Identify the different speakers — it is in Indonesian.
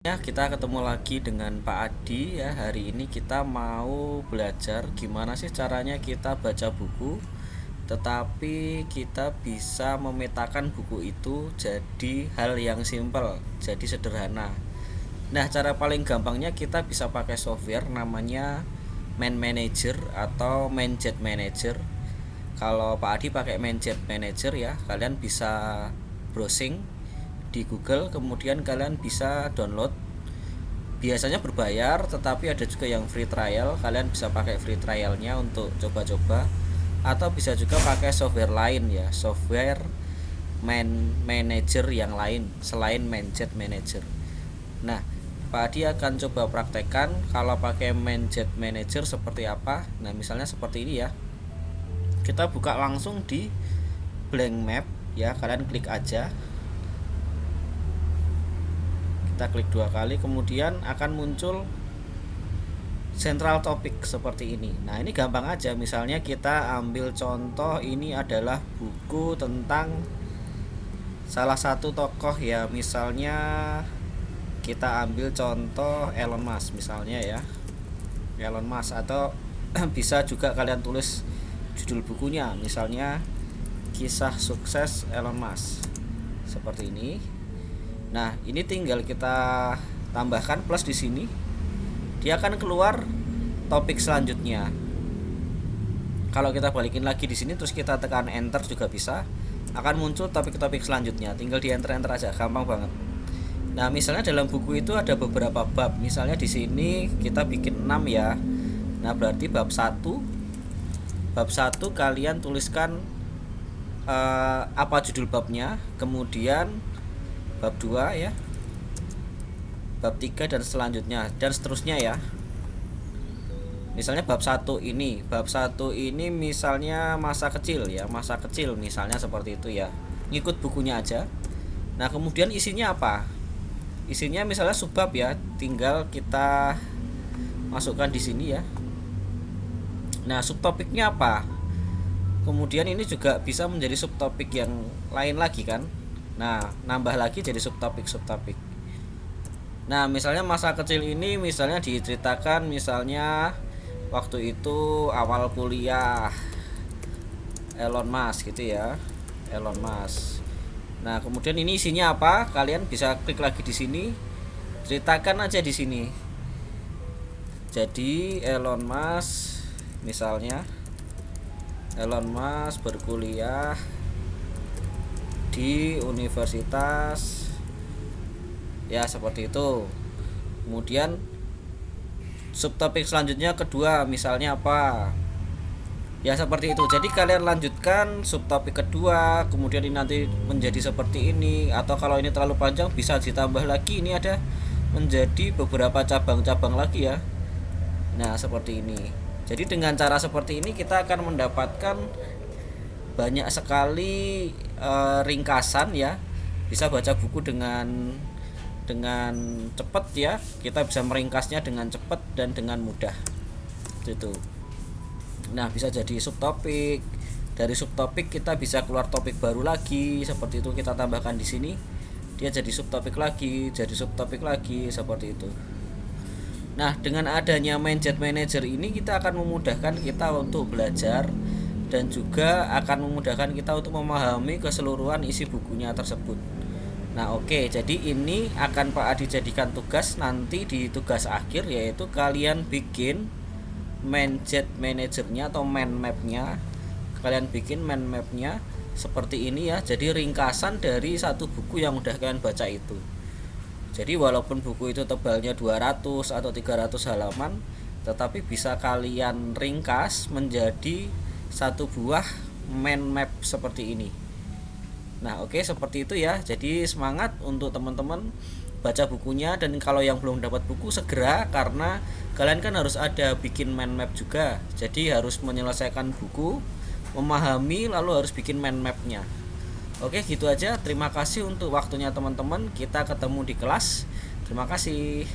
Speaker 1: Ya, kita ketemu lagi dengan Pak Adi ya. Hari ini kita mau belajar gimana sih caranya kita baca buku, tetapi kita bisa memetakan buku itu jadi hal yang simple, jadi sederhana. Nah, cara paling gampangnya kita bisa pakai software namanya Man Manager atau Manjet Manager. Kalau Pak Adi pakai Manjet Manager ya, kalian bisa browsing di Google, kemudian kalian bisa download. Biasanya berbayar, tetapi ada juga yang free trial. Kalian bisa pakai free trialnya untuk coba-coba, atau bisa juga pakai software lain ya, software manager yang lain selain Manjet Manager. Nah, Pak Adi akan coba praktekkan kalau pakai Manjet Manager seperti apa. Nah, misalnya seperti ini ya. Kita buka langsung di blank map ya, kalian klik aja. Kita klik 2 kali, kemudian akan muncul central topic seperti ini. Nah, ini gampang aja. Misalnya kita ambil contoh, ini adalah buku tentang salah satu tokoh ya. Misalnya kita ambil contoh Elon Musk misalnya ya. Elon Musk, atau bisa juga kalian tulis judul bukunya, misalnya Kisah Sukses Elon Musk. Seperti ini. Nah, ini tinggal kita tambahkan plus di sini. Dia akan keluar topik selanjutnya. Kalau kita balikin lagi di sini terus kita tekan enter juga bisa, akan muncul topik-topik selanjutnya. Tinggal di enter aja, gampang banget. Nah, misalnya dalam buku itu ada beberapa bab. Misalnya di sini kita bikin 6 ya. Nah, berarti bab 1. Bab 1 kalian tuliskan apa judul babnya, kemudian bab 2 ya, bab 3 dan selanjutnya dan seterusnya ya. Misalnya bab 1 ini misalnya masa kecil ya, masa kecil misalnya seperti itu ya. Ngikut bukunya aja. Nah, kemudian isinya apa? Isinya misalnya subbab ya, tinggal kita masukkan di sini ya. Nah, subtopiknya apa? Kemudian ini juga bisa menjadi subtopik yang lain lagi kan. Nah, nambah lagi jadi subtopik. Nah, misalnya masa kecil ini misalnya diceritakan misalnya waktu itu awal kuliah Elon Musk gitu ya. Elon Musk. Nah, kemudian ini isinya apa? Kalian bisa klik lagi di sini. Ceritakan aja di sini. Jadi Elon Musk misalnya Elon Musk berkuliah di universitas ya, seperti itu. Kemudian subtopik selanjutnya kedua misalnya apa ya, seperti itu. Jadi kalian lanjutkan subtopik kedua, kemudian ini nanti menjadi seperti ini. Atau kalau ini terlalu panjang bisa ditambah lagi, ini ada menjadi beberapa cabang-cabang lagi ya. Nah, seperti ini. Jadi dengan cara seperti ini kita akan mendapatkan banyak sekali ringkasan ya. Bisa baca buku dengan cepat ya. Kita bisa meringkasnya dengan cepat dan dengan mudah. Itu. Nah, bisa jadi subtopik. Dari subtopik kita bisa keluar topik baru lagi. Seperti itu, kita tambahkan di sini. Dia jadi subtopik lagi, jadi subtopik lagi, seperti itu. Nah, dengan adanya Manjet Manager ini kita akan memudahkan kita untuk belajar dan juga akan memudahkan kita untuk memahami keseluruhan isi bukunya tersebut. Nah, oke, jadi ini akan Pak Adi jadikan tugas nanti di tugas akhir, yaitu kalian bikin Manjet Managernya atau man mapnya. Kalian bikin man mapnya seperti ini ya. Jadi ringkasan dari satu buku yang udah kalian baca itu. Jadi walaupun buku itu tebalnya 200 atau 300 halaman, tetapi bisa kalian ringkas menjadi satu buah mind map seperti ini. Nah, oke, seperti itu ya. Jadi semangat untuk teman-teman baca bukunya, dan kalau yang belum dapat buku segera, karena kalian kan harus ada bikin mind map juga. Jadi harus menyelesaikan buku, memahami, lalu harus bikin mind mapnya. Oke, gitu aja. Terima kasih untuk waktunya teman-teman. Kita ketemu di kelas. Terima kasih.